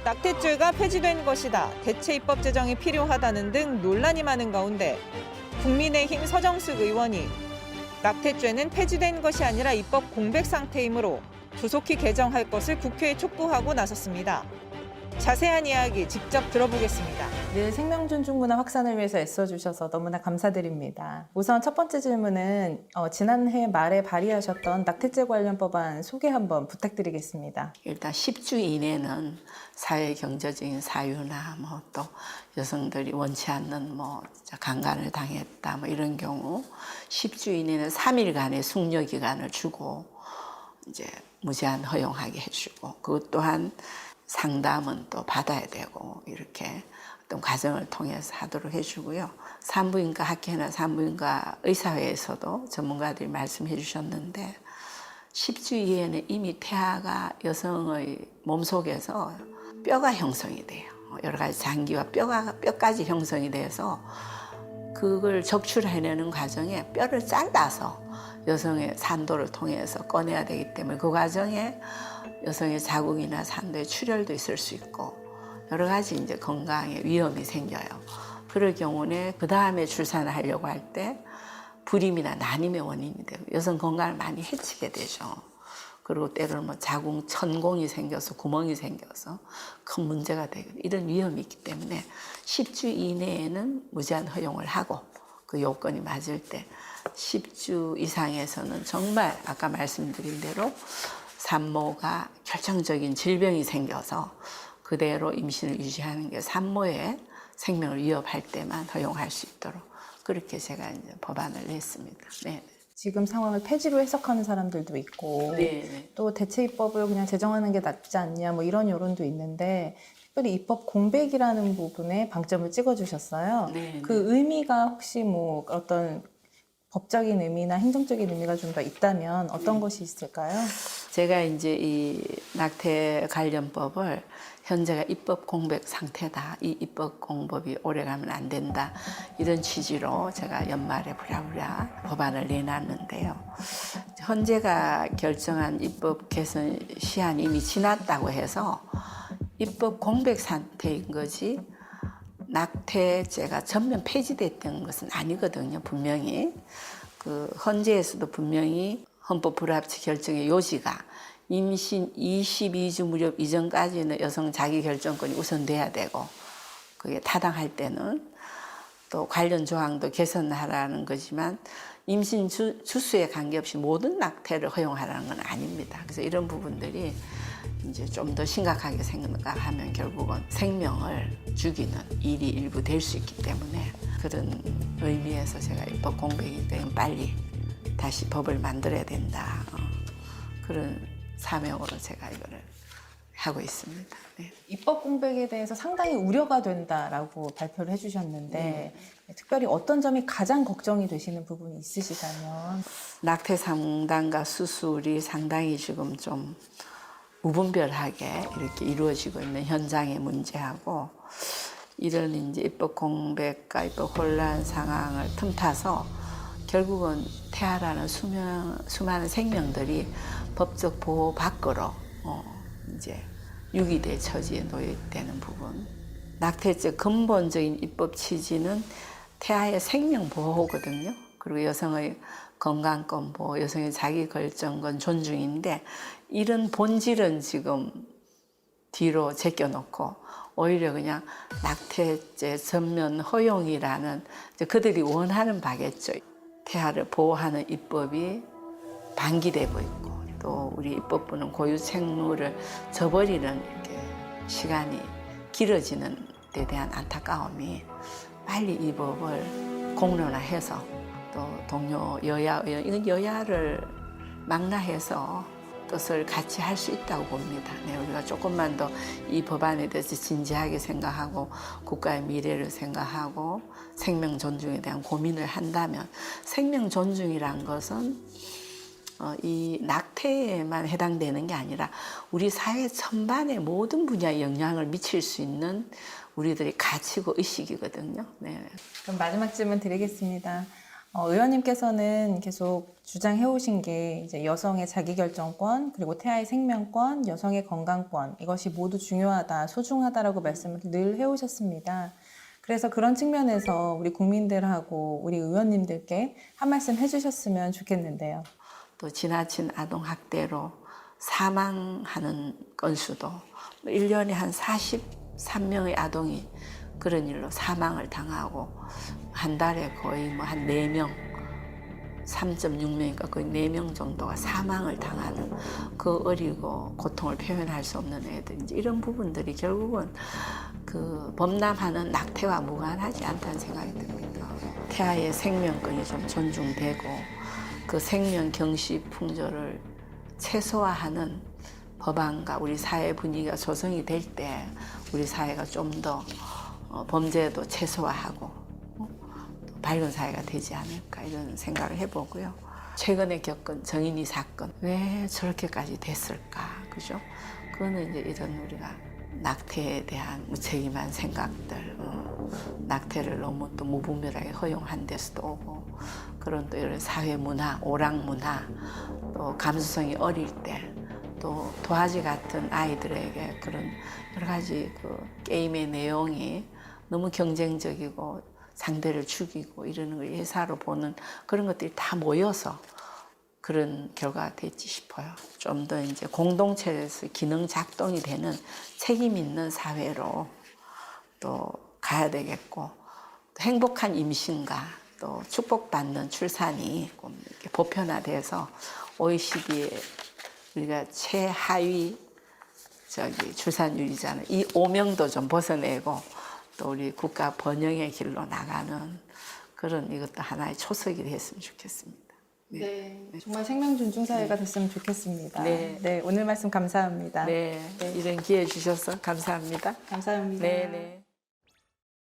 낙태죄가 폐지된 것이다. 대체 입법 제정이 필요하다는 등 논란이 많은 가운데 국민의힘 서정숙 의원이 낙태죄는 폐지된 것이 아니라 입법 공백 상태이므로 조속히 개정할 것을 국회에 촉구하고 나섰습니다. 자세한 이야기 직접 들어보겠습니다. 늘 생명 존중 문화 확산을 위해서 애써주셔서 너무나 감사드립니다. 우선 첫 번째 질문은 지난해 말에 발의하셨던 낙태죄 관련 법안 소개 한번 부탁드리겠습니다. 일단 10주 이내는 사회 경제적인 사유나 뭐 또 여성들이 원치 않는 뭐 강간을 당했다 뭐 이런 경우 10주 이내는 3일간의 숙려 기간을 주고 이제 무제한 허용하게 해주고 그것 또한 상담은 또 받아야 되고 이렇게 어떤 과정을 통해서 하도록 해주고요. 산부인과 학회나 산부인과 의사회에서도 전문가들이 말씀해 주셨는데 10주 이후에는 이미 태아가 여성의 몸속에서 뼈가 형성이 돼요. 여러 가지 장기와 뼈까지 형성이 돼서 그걸 적출해내는 과정에 뼈를 잘라서 여성의 산도를 통해서 꺼내야 되기 때문에 그 과정에 여성의 자궁이나 산도에 출혈도 있을 수 있고 여러 가지 이제 건강에 위험이 생겨요. 그럴 경우는 그 다음에 출산을 하려고 할 때 불임이나 난임의 원인이 되고 여성 건강을 많이 해치게 되죠. 그리고 때로는 뭐 자궁 천공이 생겨서 구멍이 생겨서 큰 문제가 되고 이런 위험이 있기 때문에 10주 이내에는 무제한 허용을 하고 그 요건이 맞을 때 10주 이상에서는 정말 아까 말씀드린 대로 산모가 결정적인 질병이 생겨서 그대로 임신을 유지하는 게 산모의 생명을 위협할 때만 허용할 수 있도록 그렇게 제가 이제 법안을 냈습니다. 네. 지금 상황을 폐지로 해석하는 사람들도 있고 네. 또 대체 입법을 그냥 제정하는 게 낫지 않냐 뭐 이런 여론도 있는데 특별히 입법 공백이라는 부분에 방점을 찍어주셨어요. 네. 그 의미가 혹시 뭐 어떤 법적인 의미나 행정적인 의미가 좀 더 있다면 어떤 것이 있을까요? 제가 이제 이 낙태 관련법을 현재가 입법 공백 상태다. 이 입법 공법이 오래가면 안 된다. 이런 취지로 제가 연말에 부랴부랴 법안을 내놨는데요. 현재가 결정한 입법 개선 시한이 이미 지났다고 해서 입법 공백 상태인 거지 낙태죄가 전면 폐지됐던 것은 아니거든요. 분명히 그 헌재에서도 분명히 헌법 불합치 결정의 요지가 임신 22주 무렵 이전까지는 여성 자기 결정권이 우선돼야 되고 그게 타당할 때는 또 관련 조항도 개선하라는 거지만 임신 주수에 관계없이 모든 낙태를 허용하라는 건 아닙니다. 그래서 이런 부분들이 이제 좀 더 심각하게 생각하면 결국은 생명을 죽이는 일이 일부 될 수 있기 때문에 그런 의미에서 제가 입법 공백이 되면 빨리 다시 법을 만들어야 된다. 그런 사명으로 제가 이거를 하고 있습니다. 네. 입법 공백에 대해서 상당히 우려가 된다라고 발표를 해주셨는데 특별히 어떤 점이 가장 걱정이 되시는 부분이 있으시다면? 낙태 상담과 수술이 상당히 지금 좀 무분별하게 이렇게 이루어지고 있는 현장의 문제하고 이런 이제 입법 공백과 입법 혼란 상황을 틈타서 결국은 태아라는 수많은 생명들이 법적 보호 밖으로 이제 유기될 처지에 놓여있다는 부분. 낙태죄 근본적인 입법 취지는 태아의 생명 보호거든요. 그리고 여성의 건강권 보호, 여성의 자기 결정권 존중인데 이런 본질은 지금 뒤로 제껴놓고 오히려 그냥 낙태죄 전면 허용이라는 그들이 원하는 바겠죠. 태아를 보호하는 입법이 방기되고 있고 또 우리 입법부는 고유 책무를 저버리는 이렇게 시간이 길어지는 데 대한 안타까움이 빨리 이 법을 공론화해서 또 동료 여야 의원 이건 여야를 망라해서 뜻을 같이 할 수 있다고 봅니다. 네, 우리가 조금만 더 이 법안에 대해서 진지하게 생각하고 국가의 미래를 생각하고 생명 존중에 대한 고민을 한다면 생명 존중이란 것은 이 낙태에만 해당되는 게 아니라 우리 사회 전반의 모든 분야에 영향을 미칠 수 있는 우리들의 가치고 의식이거든요. 네. 그럼 마지막 질문 드리겠습니다. 의원님께서는 계속 주장해 오신 게 이제 여성의 자기결정권, 그리고 태아의 생명권, 여성의 건강권, 이것이 모두 중요하다, 소중하다라고 말씀을 늘 해오셨습니다. 그래서 그런 측면에서 우리 국민들하고 우리 의원님들께 한 말씀 해주셨으면 좋겠는데요. 또 지나친 아동학대로 사망하는 건수도 1년에 한 43명의 아동이 그런 일로 사망을 당하고 한 달에 거의 뭐 한 4명, 3.6명이니까 거의 4명 정도가 사망을 당하는 그 어리고 고통을 표현할 수 없는 애들, 이제 이런 부분들이 결국은 그 범람하는 낙태와 무관하지 않다는 생각이 듭니다. 태아의 생명권이 좀 존중되고 그 생명 경시 풍조를 최소화하는 법안과 우리 사회 분위기가 조성이 될 때 우리 사회가 좀 더 범죄도 최소화하고 밝은 사회가 되지 않을까 이런 생각을 해보고요. 최근에 겪은 정인이 사건 왜 저렇게까지 됐을까, 그죠? 그거는 이제 이런 우리가 낙태에 대한 무책임한 생각들, 낙태를 너무 또 무분별하게 허용한 데서도 오고, 그런 또 이런 사회 문화, 오락 문화, 또 감수성이 어릴 때, 또 도화지 같은 아이들에게 그런 여러 가지 그 게임의 내용이 너무 경쟁적이고 상대를 죽이고 이러는 걸 예사로 보는 그런 것들이 다 모여서 그런 결과가 됐지 싶어요. 좀 더 이제 공동체에서 기능 작동이 되는 책임 있는 사회로 또 가야 되겠고, 또 행복한 임신과 또 축복받는 출산이 이렇게 보편화돼서 OECD에 우리가 최하위 출산율이잖아요. 이 오명도 좀 벗어내고 또 우리 국가 번영의 길로 나가는 그런 이것도 하나의 초석이 됐으면 좋겠습니다. 네, 정말 생명 존중 사회가 됐으면 좋겠습니다. 네. 네, 오늘 말씀 감사합니다. 네, 이런 기회 주셔서 감사합니다. 감사합니다. 네, 네.